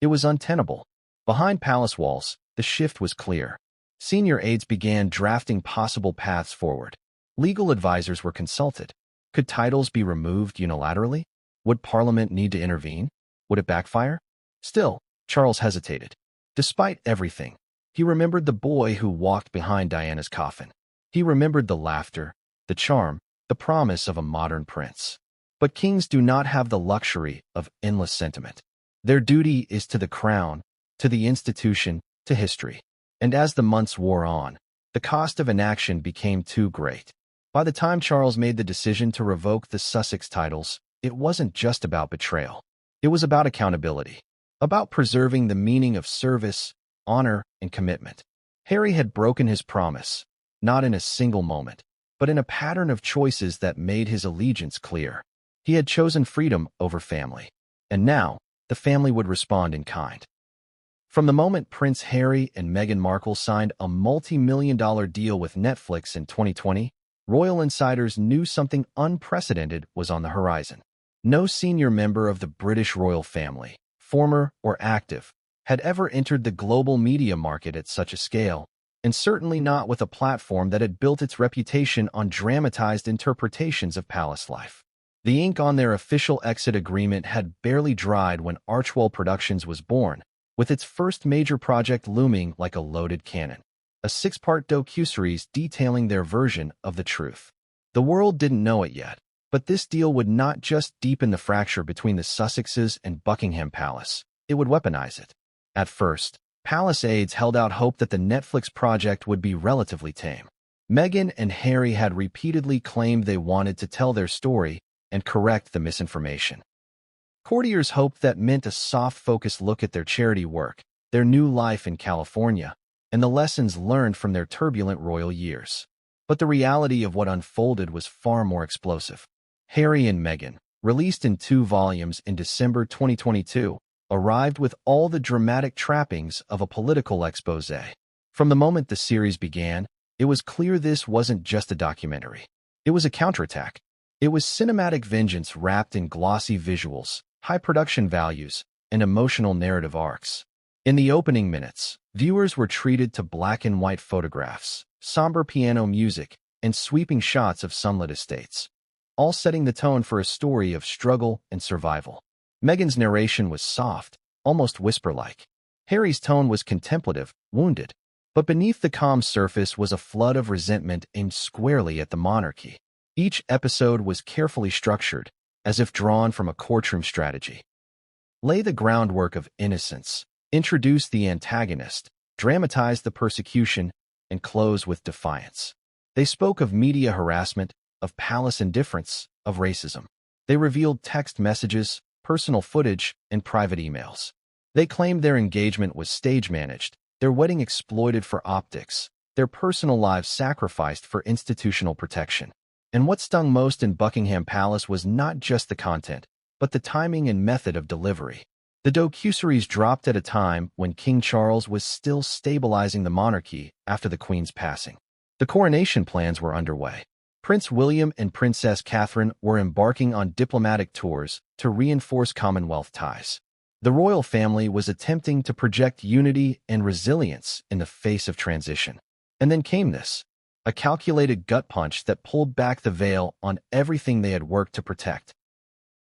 It was untenable. Behind palace walls, the shift was clear. Senior aides began drafting possible paths forward. Legal advisors were consulted. Could titles be removed unilaterally? Would Parliament need to intervene? Would it backfire? Still, Charles hesitated. Despite everything, he remembered the boy who walked behind Diana's coffin. He remembered the laughter, the charm, the promise of a modern prince. But kings do not have the luxury of endless sentiment. Their duty is to the crown, to the institution, to history. And as the months wore on, the cost of inaction became too great. By the time Charles made the decision to revoke the Sussex titles, it wasn't just about betrayal. It was about accountability, about preserving the meaning of service, honor, and commitment. Harry had broken his promise, not in a single moment, but in a pattern of choices that made his allegiance clear. He had chosen freedom over family, and now the family would respond in kind. From the moment Prince Harry and Meghan Markle signed a multi-million-dollar deal with Netflix in 2020, royal insiders knew something unprecedented was on the horizon. No senior member of the British royal family, former or active, had ever entered the global media market at such a scale, and certainly not with a platform that had built its reputation on dramatized interpretations of palace life. The ink on their official exit agreement had barely dried when Archwell Productions was born, with its first major project looming like a loaded cannon, a 6-part docuseries detailing their version of the truth. The world didn't know it yet, but this deal would not just deepen the fracture between the Sussexes and Buckingham Palace, it would weaponize it. At first, palace aides held out hope that the Netflix project would be relatively tame. Meghan and Harry had repeatedly claimed they wanted to tell their story and correct the misinformation. Courtiers hoped that meant a soft-focused look at their charity work, their new life in California, and the lessons learned from their turbulent royal years. But the reality of what unfolded was far more explosive. Harry and Meghan, released in 2 volumes in December 2022, arrived with all the dramatic trappings of a political exposé. From the moment the series began, it was clear this wasn't just a documentary. It was a counterattack. It was cinematic vengeance wrapped in glossy visuals, high production values, and emotional narrative arcs. In the opening minutes, viewers were treated to black-and-white photographs, somber piano music, and sweeping shots of sunlit estates, all setting the tone for a story of struggle and survival. Meghan's narration was soft, almost whisper-like. Harry's tone was contemplative, wounded. But beneath the calm surface was a flood of resentment aimed squarely at the monarchy. Each episode was carefully structured, as if drawn from a courtroom strategy. Lay the groundwork of innocence, introduce the antagonist, dramatize the persecution, and close with defiance. They spoke of media harassment, of palace indifference, of racism. They revealed text messages, personal footage, and private emails. They claimed their engagement was stage-managed, their wedding exploited for optics, their personal lives sacrificed for institutional protection. And what stung most in Buckingham Palace was not just the content, but the timing and method of delivery. The docuseries dropped at a time when King Charles was still stabilizing the monarchy after the Queen's passing. The coronation plans were underway. Prince William and Princess Catherine were embarking on diplomatic tours to reinforce Commonwealth ties. The royal family was attempting to project unity and resilience in the face of transition. And then came this. A calculated gut punch that pulled back the veil on everything they had worked to protect.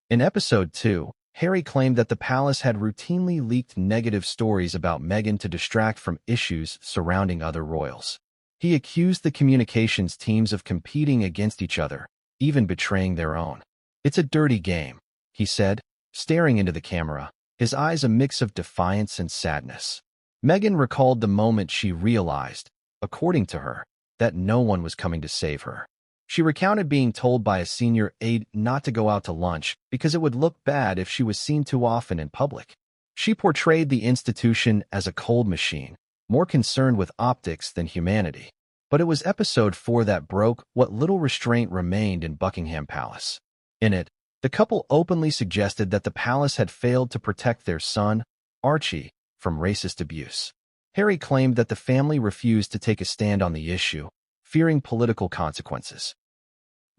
In episode 2, Harry claimed that the palace had routinely leaked negative stories about Meghan to distract from issues surrounding other royals. He accused the communications teams of competing against each other, even betraying their own. "It's a dirty game," he said, staring into the camera, his eyes a mix of defiance and sadness. Meghan recalled the moment she realized, according to her, that no one was coming to save her. She recounted being told by a senior aide not to go out to lunch because it would look bad if she was seen too often in public. She portrayed the institution as a cold machine, more concerned with optics than humanity. But it was episode 4 that broke what little restraint remained in Buckingham Palace. In it, the couple openly suggested that the palace had failed to protect their son, Archie, from racist abuse. Harry claimed that the family refused to take a stand on the issue, fearing political consequences.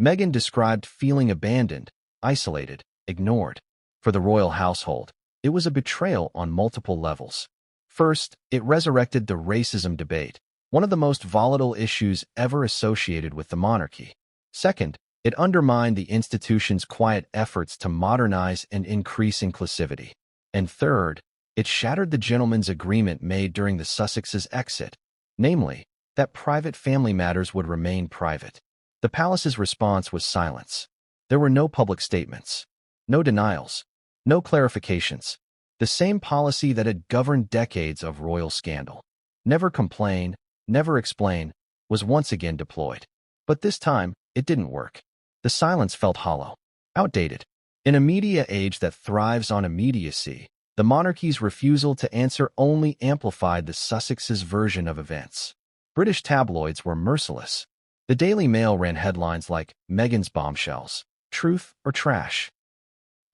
Meghan described feeling abandoned, isolated, ignored. For the royal household, it was a betrayal on multiple levels. First, it resurrected the racism debate, one of the most volatile issues ever associated with the monarchy. Second, it undermined the institution's quiet efforts to modernize and increase inclusivity. And third, it shattered the gentleman's agreement made during the Sussex's exit, namely, that private family matters would remain private. The palace's response was silence. There were no public statements, no denials, no clarifications. The same policy that had governed decades of royal scandal. Never complain, never explain, was once again deployed. But this time, it didn't work. The silence felt hollow, outdated. In a media age that thrives on immediacy, the monarchy's refusal to answer only amplified the Sussex's version of events. British tabloids were merciless. The Daily Mail ran headlines like Meghan's bombshells, truth or trash.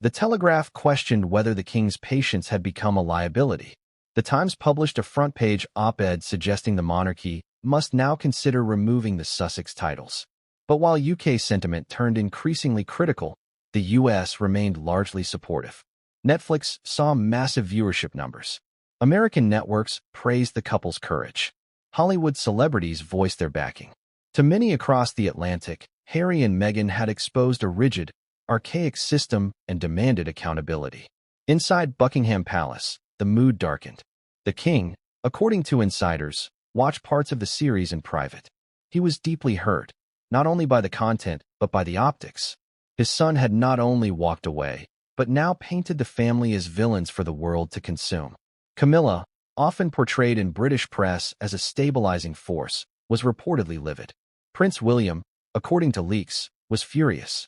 The Telegraph questioned whether the king's patience had become a liability. The Times published a front-page op-ed suggesting the monarchy must now consider removing the Sussex titles. But while UK sentiment turned increasingly critical, the US remained largely supportive. Netflix saw massive viewership numbers. American networks praised the couple's courage. Hollywood celebrities voiced their backing. To many across the Atlantic, Harry and Meghan had exposed a rigid, archaic system and demanded accountability. Inside Buckingham Palace, the mood darkened. The king, according to insiders, watched parts of the series in private. He was deeply hurt, not only by the content, but by the optics. His son had not only walked away, but now painted the family as villains for the world to consume. Camilla, often portrayed in British press as a stabilizing force, was reportedly livid. Prince William, according to leaks, was furious.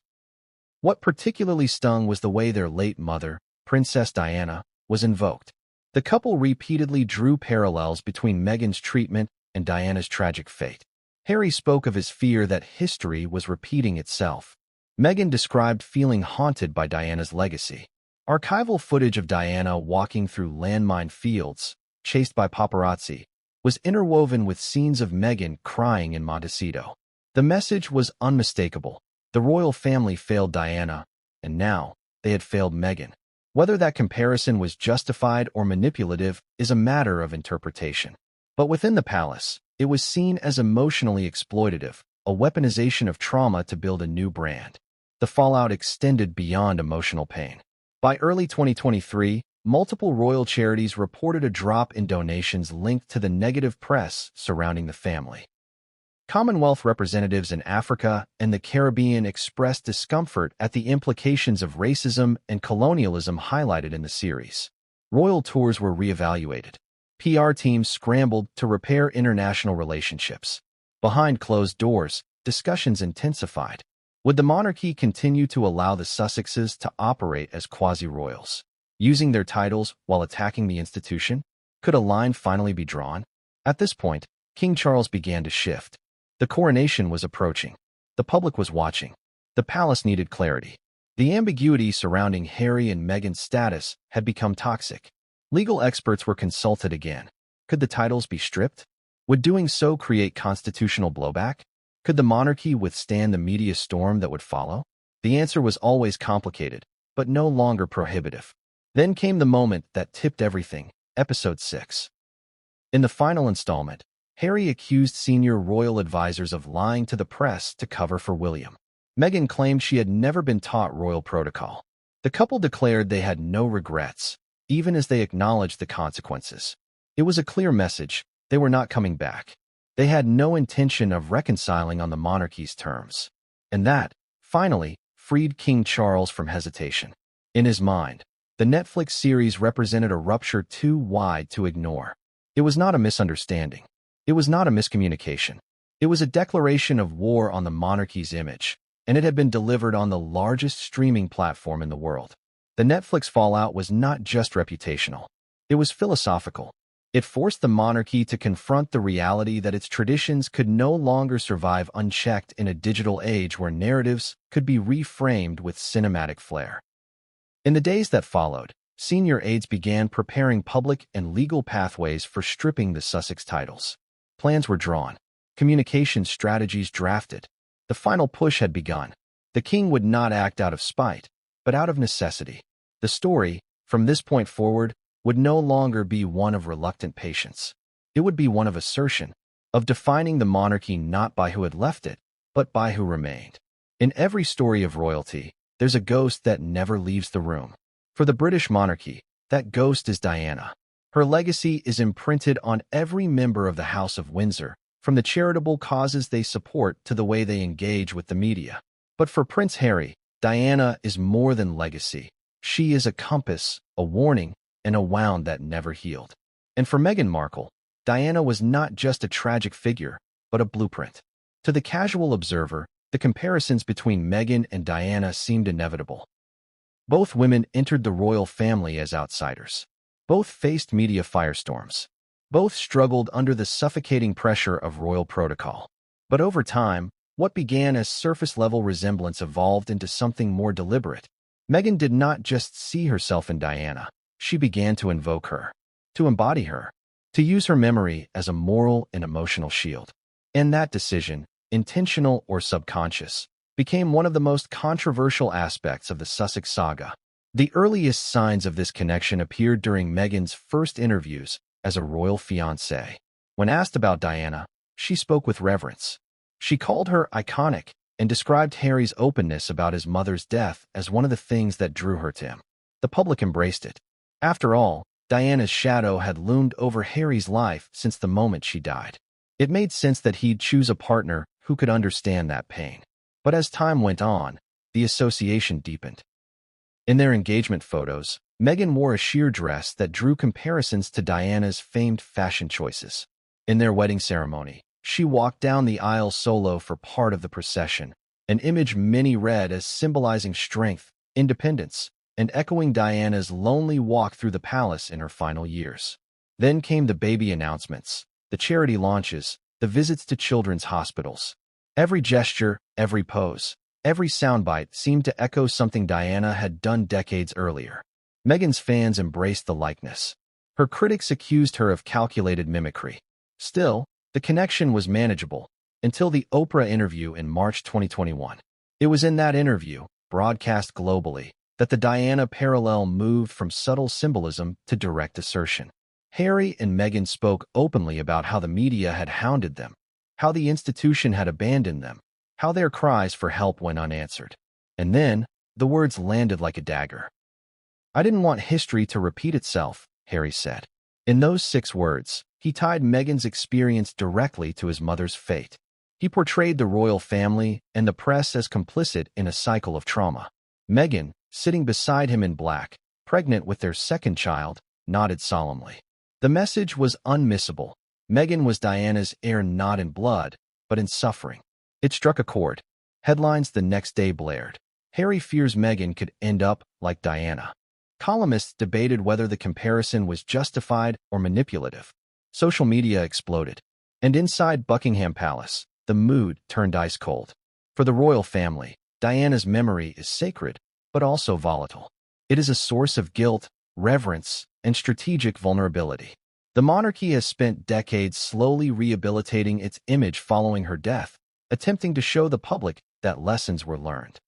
What particularly stung was the way their late mother, Princess Diana, was invoked. The couple repeatedly drew parallels between Meghan's treatment and Diana's tragic fate. Harry spoke of his fear that history was repeating itself. Meghan described feeling haunted by Diana's legacy. Archival footage of Diana walking through landmine fields, chased by paparazzi, was interwoven with scenes of Meghan crying in Montecito. The message was unmistakable. The royal family failed Diana, and now they had failed Meghan. Whether that comparison was justified or manipulative is a matter of interpretation. But within the palace, it was seen as emotionally exploitative, a weaponization of trauma to build a new brand. The fallout extended beyond emotional pain. By early 2023, multiple royal charities reported a drop in donations linked to the negative press surrounding the family. Commonwealth representatives in Africa and the Caribbean expressed discomfort at the implications of racism and colonialism highlighted in the series. Royal tours were reevaluated. PR teams scrambled to repair international relationships. Behind closed doors, discussions intensified. Would the monarchy continue to allow the Sussexes to operate as quasi-royals, using their titles while attacking the institution? Could a line finally be drawn? At this point, King Charles began to shift. The coronation was approaching. The public was watching. The palace needed clarity. The ambiguity surrounding Harry and Meghan's status had become toxic. Legal experts were consulted again. Could the titles be stripped? Would doing so create constitutional blowback? Could the monarchy withstand the media storm that would follow? The answer was always complicated, but no longer prohibitive. Then came the moment that tipped everything, Episode 6. In the final installment, Harry accused senior royal advisors of lying to the press to cover for William. Meghan claimed she had never been taught royal protocol. The couple declared they had no regrets, even as they acknowledged the consequences. It was a clear message: they were not coming back. They had no intention of reconciling on the monarchy's terms. And that, finally, freed King Charles from hesitation. In his mind, the Netflix series represented a rupture too wide to ignore. It was not a misunderstanding. It was not a miscommunication. It was a declaration of war on the monarchy's image, and it had been delivered on the largest streaming platform in the world. The Netflix fallout was not just reputational. It was philosophical. It forced the monarchy to confront the reality that its traditions could no longer survive unchecked in a digital age where narratives could be reframed with cinematic flair. In the days that followed, senior aides began preparing public and legal pathways for stripping the Sussex titles. Plans were drawn. Communication strategies drafted. The final push had begun. The king would not act out of spite, but out of necessity. The story, from this point forward, would no longer be one of reluctant patience. It would be one of assertion, of defining the monarchy not by who had left it, but by who remained. In every story of royalty, there's a ghost that never leaves the room. For the British monarchy, that ghost is Diana. Her legacy is imprinted on every member of the House of Windsor, from the charitable causes they support to the way they engage with the media. But for Prince Harry, Diana is more than legacy. She is a compass, a warning, and a wound that never healed. And for Meghan Markle, Diana was not just a tragic figure, but a blueprint. To the casual observer, the comparisons between Meghan and Diana seemed inevitable. Both women entered the royal family as outsiders. Both faced media firestorms. Both struggled under the suffocating pressure of royal protocol. But over time, what began as surface-level resemblance evolved into something more deliberate. Meghan did not just see herself in Diana. She began to invoke her, to embody her, to use her memory as a moral and emotional shield. And that decision, intentional or subconscious, became one of the most controversial aspects of the Sussex saga. The earliest signs of this connection appeared during Meghan's first interviews as a royal fiancée. When asked about Diana, she spoke with reverence. She called her iconic and described Harry's openness about his mother's death as one of the things that drew her to him. The public embraced it. After all, Diana's shadow had loomed over Harry's life since the moment she died. It made sense that he'd choose a partner who could understand that pain. But as time went on, the association deepened. In their engagement photos, Meghan wore a sheer dress that drew comparisons to Diana's famed fashion choices. In their wedding ceremony, she walked down the aisle solo for part of the procession, an image many read as symbolizing strength, independence, and echoing Diana's lonely walk through the palace in her final years. Then came the baby announcements, the charity launches, the visits to children's hospitals. Every gesture, every pose, every soundbite seemed to echo something Diana had done decades earlier. Meghan's fans embraced the likeness. Her critics accused her of calculated mimicry. Still, the connection was manageable, until the Oprah interview in March 2021. It was in that interview, broadcast globally, that the Diana parallel moved from subtle symbolism to direct assertion. Harry and Meghan spoke openly about how the media had hounded them, how the institution had abandoned them, how their cries for help went unanswered. And then, the words landed like a dagger. "I didn't want history to repeat itself," Harry said. In those 6 words, he tied Meghan's experience directly to his mother's fate. He portrayed the royal family and the press as complicit in a cycle of trauma. Meghan, sitting beside him in black, pregnant with their second child, nodded solemnly. The message was unmissable. Meghan was Diana's heir not in blood, but in suffering. It struck a chord. Headlines the next day blared. Harry fears Meghan could end up like Diana. Columnists debated whether the comparison was justified or manipulative. Social media exploded. And inside Buckingham Palace, the mood turned ice cold. For the royal family, Diana's memory is sacred, but also volatile. It is a source of guilt, reverence, and strategic vulnerability. The monarchy has spent decades slowly rehabilitating its image following her death, attempting to show the public that lessons were learned.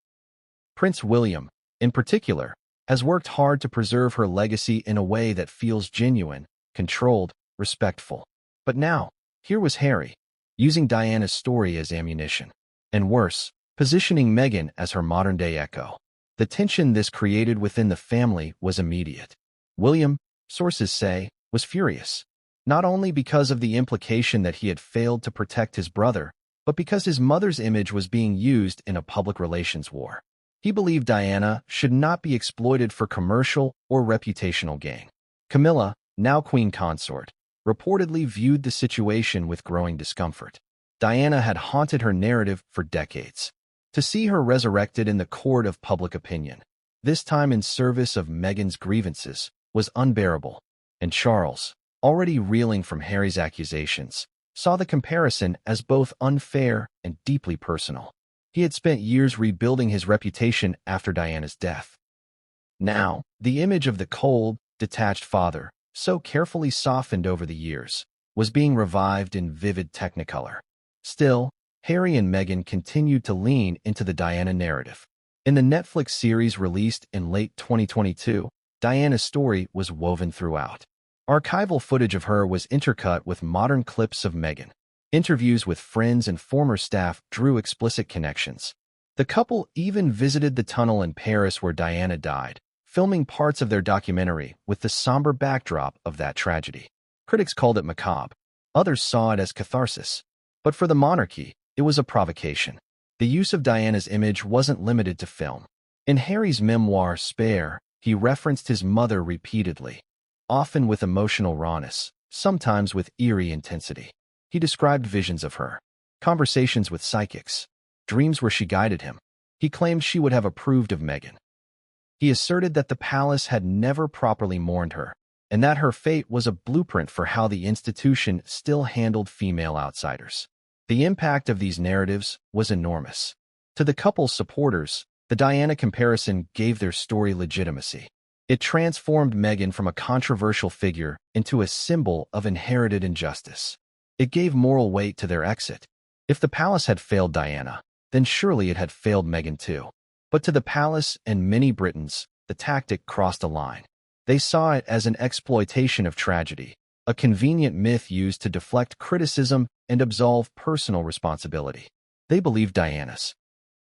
Prince William, in particular, has worked hard to preserve her legacy in a way that feels genuine, controlled, respectful. But now, here was Harry, using Diana's story as ammunition. And worse, positioning Meghan as her modern-day echo. The tension this created within the family was immediate. William, sources say, was furious. Not only because of the implication that he had failed to protect his brother, but because his mother's image was being used in a public relations war. He believed Diana should not be exploited for commercial or reputational gain. Camilla, now queen consort, reportedly viewed the situation with growing discomfort. Diana had haunted her narrative for decades. To see her resurrected in the court of public opinion, this time in service of Meghan's grievances, was unbearable. And Charles, already reeling from Harry's accusations, saw the comparison as both unfair and deeply personal. He had spent years rebuilding his reputation after Diana's death. Now, the image of the cold, detached father, so carefully softened over the years, was being revived in vivid technicolor. Still, Harry and Meghan continued to lean into the Diana narrative. In the Netflix series released in late 2022, Diana's story was woven throughout. Archival footage of her was intercut with modern clips of Meghan. Interviews with friends and former staff drew explicit connections. The couple even visited the tunnel in Paris where Diana died, filming parts of their documentary with the somber backdrop of that tragedy. Critics called it macabre. Others saw it as catharsis. But for the monarchy, it was a provocation. The use of Diana's image wasn't limited to film. In Harry's memoir, Spare, he referenced his mother repeatedly, often with emotional rawness, sometimes with eerie intensity. He described visions of her, conversations with psychics, dreams where she guided him. He claimed she would have approved of Meghan. He asserted that the palace had never properly mourned her, and that her fate was a blueprint for how the institution still handled female outsiders. The impact of these narratives was enormous. To the couple's supporters, the Diana comparison gave their story legitimacy. It transformed Meghan from a controversial figure into a symbol of inherited injustice. It gave moral weight to their exit. If the palace had failed Diana, then surely it had failed Meghan too. But to the palace and many Britons, the tactic crossed a line. They saw it as an exploitation of tragedy, a convenient myth used to deflect criticism and absolve personal responsibility. They believed Diana's